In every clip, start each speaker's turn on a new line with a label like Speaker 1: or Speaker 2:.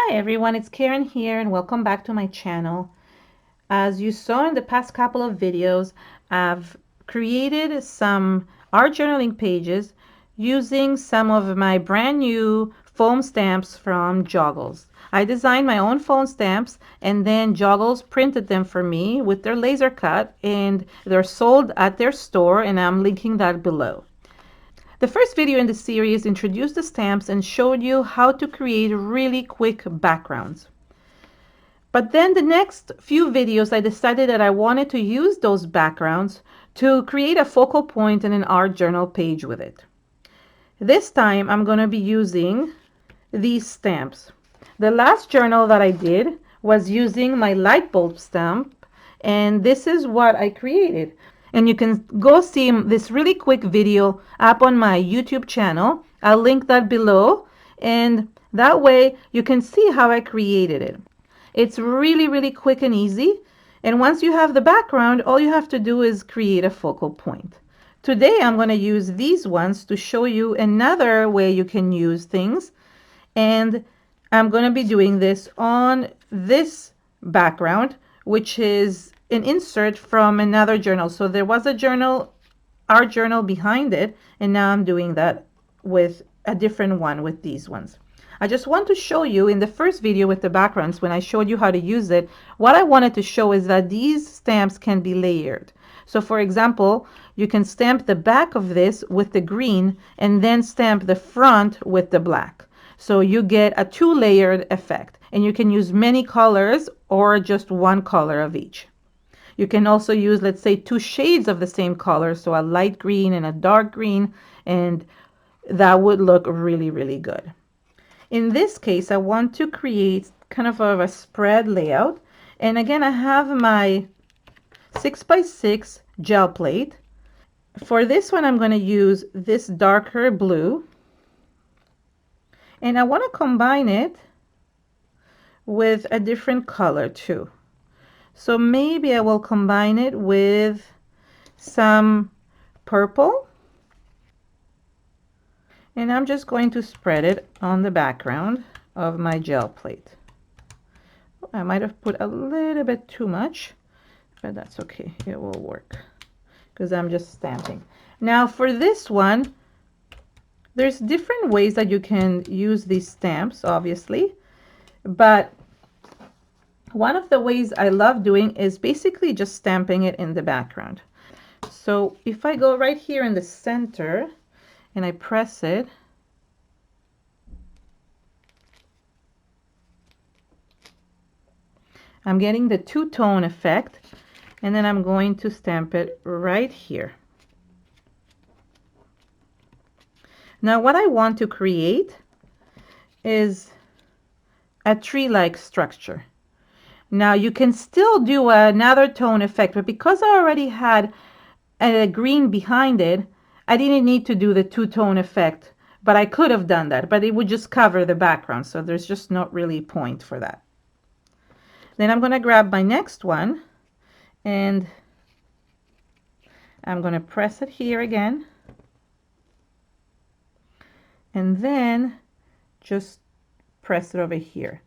Speaker 1: Hi everyone, it's Karen here and welcome back to my channel. As you saw in the past couple of videos, I've created some art journaling pages using some of my brand new foam stamps from Joggles. I designed my own foam stamps and then Joggles printed them for me with their laser cut, and they're sold at their store, and I'm linking that below. The first video in the series introduced the stamps and showed you how to create really quick backgrounds. But then the next few videos I decided that I wanted to use those backgrounds to create a focal point in an art journal page with it. This time I'm going to be using these stamps. The last journal that I did was using my light bulb stamp, and this is what I created. And you can go see this really quick video up on my YouTube channel. I'll link that below, and that way you can see how I created it. It's really quick and easy, and once you have the background, all you have to do is create a focal point. Today I'm going to use these ones to show you another way you can use things, and I'm going to be doing this on this background, which is an insert from another journal. So there was a journal, art journal behind it, and now I'm doing that with a different one with these ones. I just want to show you in the first video with the backgrounds, when I showed you how to use it, what I wanted to show is that these stamps can be layered. So for example, you can stamp the back of this with the green and then stamp the front with the black. So you get a two-layered effect, and you can use many colors or just one color of each. You can also use, let's say, two shades of the same color, so a light green and a dark green, and that would look really good. In this case, I want to create kind of a spread layout, and again, I have my 6x6 gel plate. For this one, I'm going to use this darker blue, and I want to combine it with a different color too. So maybe I will combine it with some purple, and I'm just going to spread it on the background of my gel plate. I might have put a little bit too much, but that's okay, it will work because I'm just stamping. Now for this one, there's different ways that you can use these stamps, obviously, but one of the ways I love doing is basically just stamping it in the background. So if I go right here in the center and I press it, I'm getting the two-tone effect, and then I'm going to stamp it right here. Now what I want to create is a tree-like structure. Now you can still do another tone effect, but because I already had a green behind it, I didn't need to do the two-tone effect, but I could have done that, but it would just cover the background, so there's just not really point for that. Then I'm going to grab my next one, and I'm going to press it here again, and then just press it over here.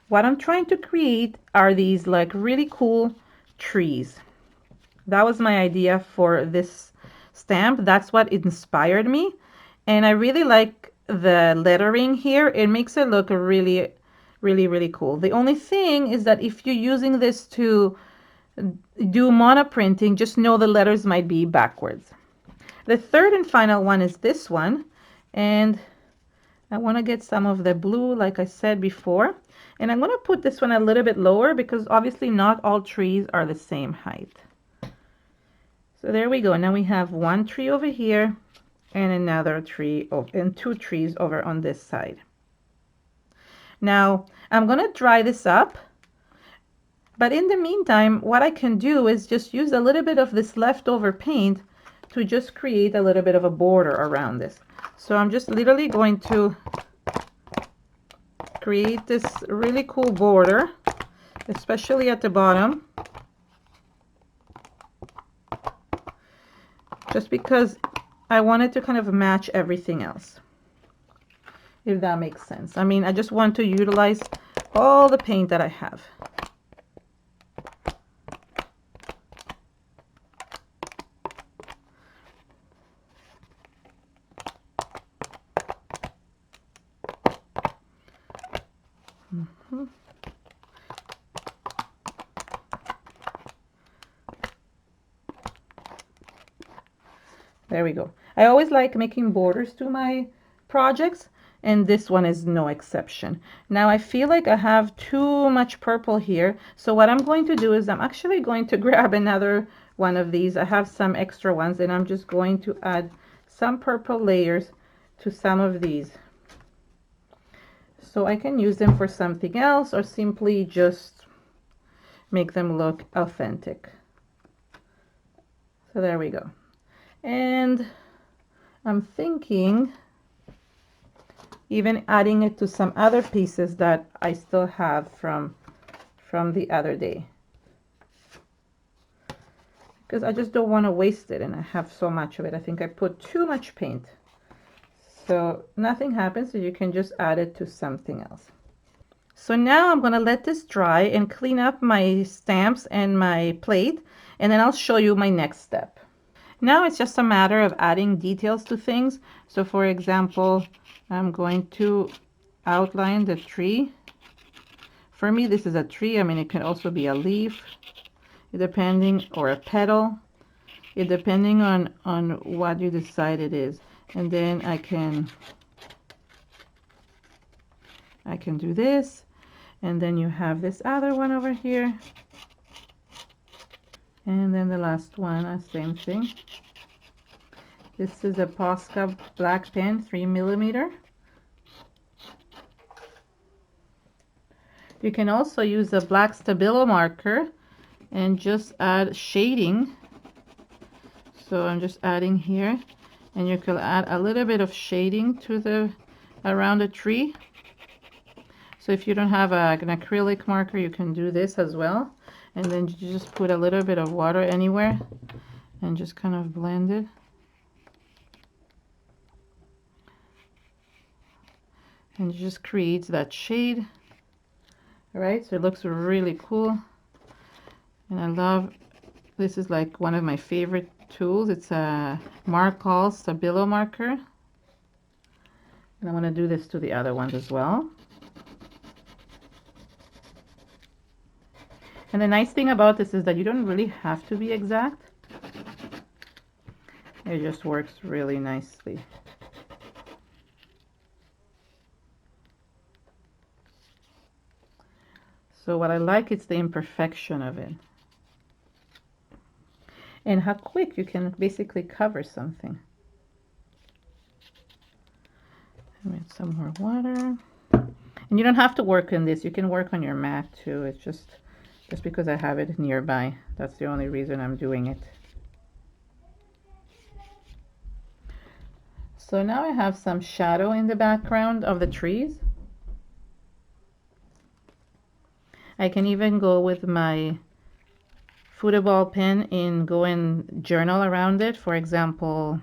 Speaker 1: What I'm trying to create are these like really cool trees. That was my idea for this stamp. That's what inspired me, and I really like the lettering here. It makes it look really cool. The only thing is that if you're using this to do monoprinting, just know the letters might be backwards. The third and final one is this one, and I want to get some of the blue like I said before, and I'm going to put this one a little bit lower because obviously not all trees are the same height. So there we go. Now we have one tree over here and another tree and two trees over on this side. Now I'm going to dry this up, but in the meantime what I can do is just use a little bit of this leftover paint to just create a little bit of a border around this. So I'm just literally going to create this really cool border, especially at the bottom, just because I wanted to kind of match everything else, if that makes sense. I mean, I just want to utilize all the paint that I have. There we go. I always like making borders to my projects, and this one is no exception. Now I feel like I have too much purple here, so what I'm going to do is I'm actually going to grab another one of these. I have some extra ones, and I'm just going to add some purple layers to some of these, so I can use them for something else or simply just make them look authentic. So there we go. And I'm thinking even adding it to some other pieces that I still have from the other day, because I just don't want to waste it, and I have so much of it. I think I put too much paint, so nothing happens, so you can just add it to something else. So now I'm going to let this dry and clean up my stamps and my plate, and then I'll show you my next step. Now it's just a matter of adding details to things. So for example, I'm going to outline the tree. For me, this is a tree. I mean, it can also be a leaf, depending, or a petal, depending on what you decide it is. And then I can do this, and then you have this other one over here, and then the last one, same thing. This is a POSCA black pen, 3mm. You can also use a black Stabilo marker and just add shading. So I'm just adding here, and you can add a little bit of shading to around the tree. So if you don't have an acrylic marker, you can do this as well. And then you just put a little bit of water anywhere and just kind of blend it. And it just creates that shade. All right, so it looks really cool. And I love, this is like one of my favorite tools. It's a Markall Stabilo marker. And I'm going to do this to the other ones as well. And the nice thing about this is that you don't really have to be exact. It just works really nicely. So what I like is the imperfection of it, and how quick you can basically cover something. Add some more water. And you don't have to work on this. You can work on your mat too. It's just because I have it nearby. That's the only reason I'm doing it. So now I have some shadow in the background of the trees. I can even go with my football pen and go and journal around it. For example,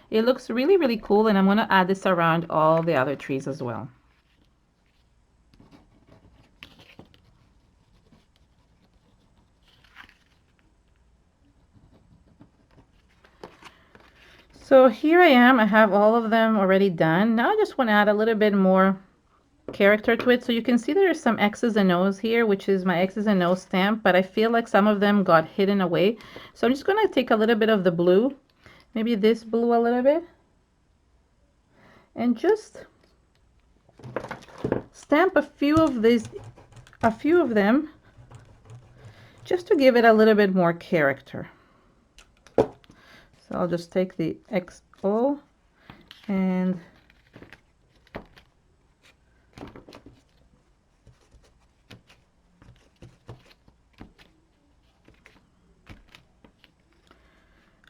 Speaker 1: it looks really, really cool, and I'm going to add this around all the other trees as well. So here I am. I have all of them already done. Now I just want to add a little bit more character to it. So you can see there's some X's and O's here, which is my X's and O's stamp, but I feel like some of them got hidden away. So I'm just going to take a little bit of the blue, maybe this blue a little bit, and just stamp a few of them, just to give it a little bit more character. So I'll just take the XO and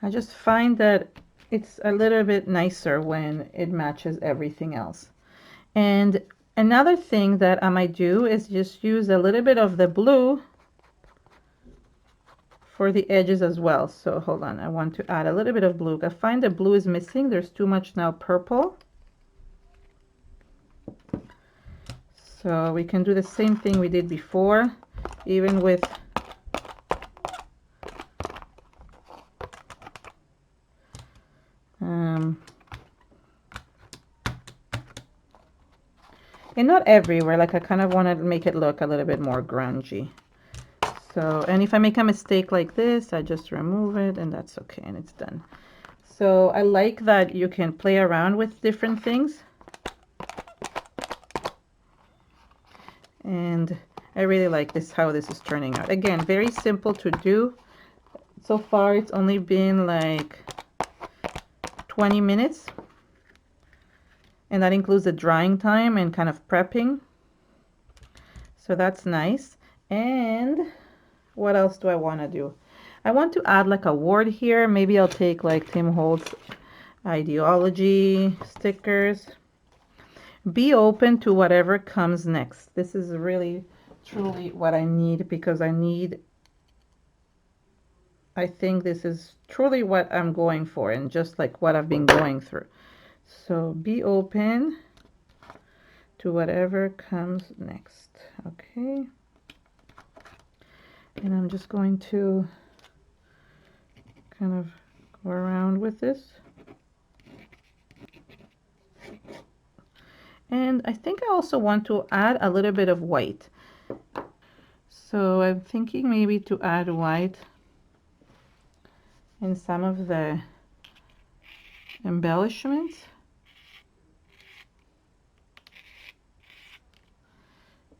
Speaker 1: I just find that it's a little bit nicer when it matches everything else. And Another thing that I might do is just use a little bit of the blue for the edges as well. So hold on, I want to add a little bit of blue. I find the blue is missing. There's too much now purple. So we can do the same thing we did before, even with and not everywhere. Like I kind of want to make it look a little bit more grungy. So, and if I make a mistake like this, I just remove it and that's okay, and it's done. So I like that you can play around with different things. And I really like this, how this is turning out. Again, very simple to do. So far, it's only been like 20 minutes. And that includes the drying time and kind of prepping. So that's nice. And what else do I want to do? I want to add like a word here. Maybe I'll take like Tim Holtz ideology stickers. Be open to whatever comes next. This is really, truly what I need, because I think this is truly what I'm going for, and just like what I've been going through. So be open to whatever comes next. Okay. And I'm just going to kind of go around with this. And I think I also want to add a little bit of white. So I'm thinking maybe to add white in some of the embellishments.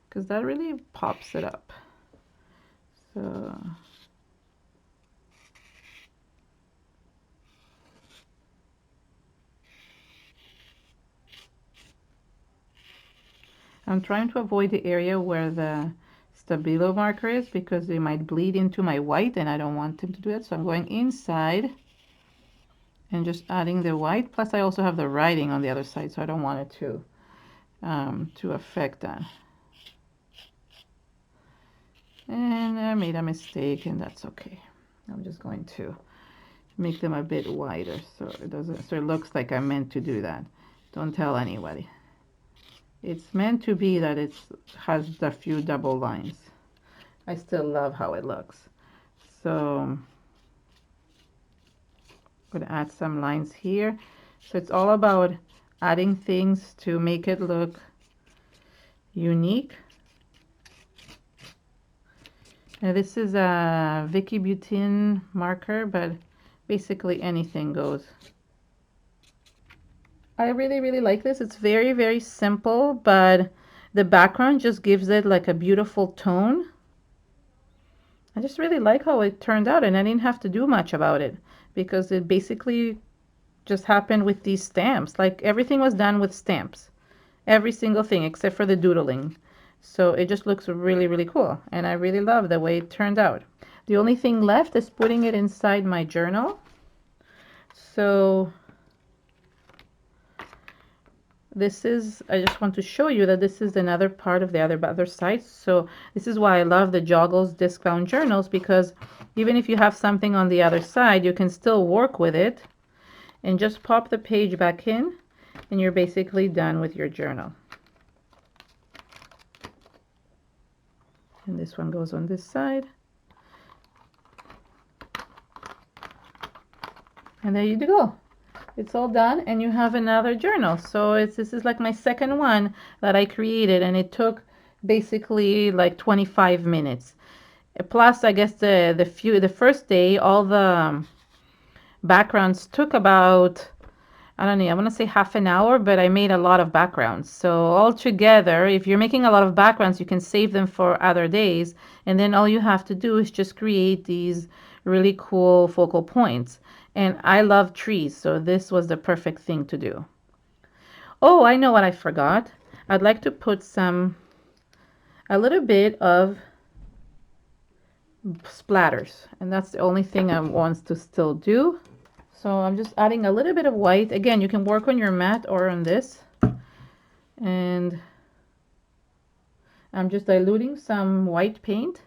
Speaker 1: Because that really pops it up. So I'm trying to avoid the area where the Stabilo marker is, because they might bleed into my white and I don't want them to do that. So I'm going inside and just adding the white. Plus I also have the writing on the other side, so I don't want it to affect that. And I made a mistake, and that's okay. I'm just going to make them a bit wider so it looks like I meant to do that. Don't tell anybody. It's meant to be that it has a few double lines. I still love how it looks. So I'm going to add some lines here. So it's all about adding things to make it look unique. Now this is a Vicki Boutin marker, but basically anything goes. I really, really like this. It's very, very simple, but the background just gives it like a beautiful tone. I just really like how it turned out, and I didn't have to do much about it, because it basically just happened with these stamps. Like everything was done with stamps. Every single thing except for the doodling. So it just looks really, really cool, and I really love the way it turned out. The only thing left is putting it inside my journal. So this is, I just want to show you that this is another part of the other side. So this is why I love the Joggles discount journals, because even if you have something on the other side, you can still work with it and just pop the page back in, and you're basically done with your journal. And this one goes on this side. And there you go. It's all done, and you have another journal. So this is like my second one that I created, and it took basically like 25 minutes. Plus, I guess the first day, all the backgrounds took about, I don't know, I want to say half an hour, but I made a lot of backgrounds. So all together, if you're making a lot of backgrounds, you can save them for other days. And then all you have to do is just create these really cool focal points. And I love trees, so this was the perfect thing to do. Oh, I know what I forgot. I'd like to put a little bit of splatters. And that's the only thing I want to still do. So I'm just adding a little bit of white. Again, you can work on your mat or on this. And I'm just diluting some white paint,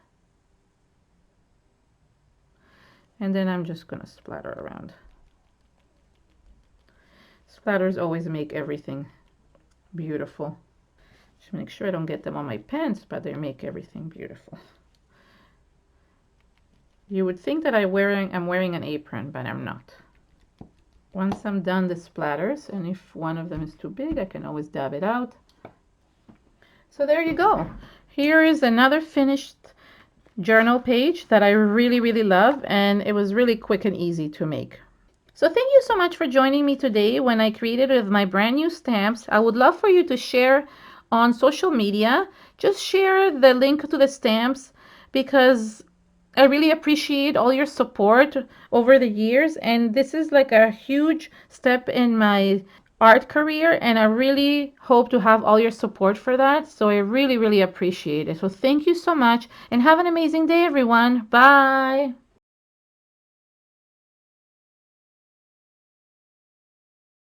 Speaker 1: and then I'm just gonna splatter around. Splatters always make everything beautiful. Just make sure I don't get them on my pens, but they make everything beautiful. You would think that I'm wearing an apron, but I'm not. Once I'm done the splatters, and if one of them is too big, I can always dab it out. So there you go. Here is another finished journal page that I really, really love, and it was really quick and easy to make. So thank you so much for joining me today when I created with my brand new stamps. I would love for you to share on social media. Just share the link to the stamps because I really appreciate all your support over the years, and this is like a huge step in my art career, and I really hope to have all your support for that. So I really, really appreciate it. So thank you so much, and have an amazing day, everyone. Bye.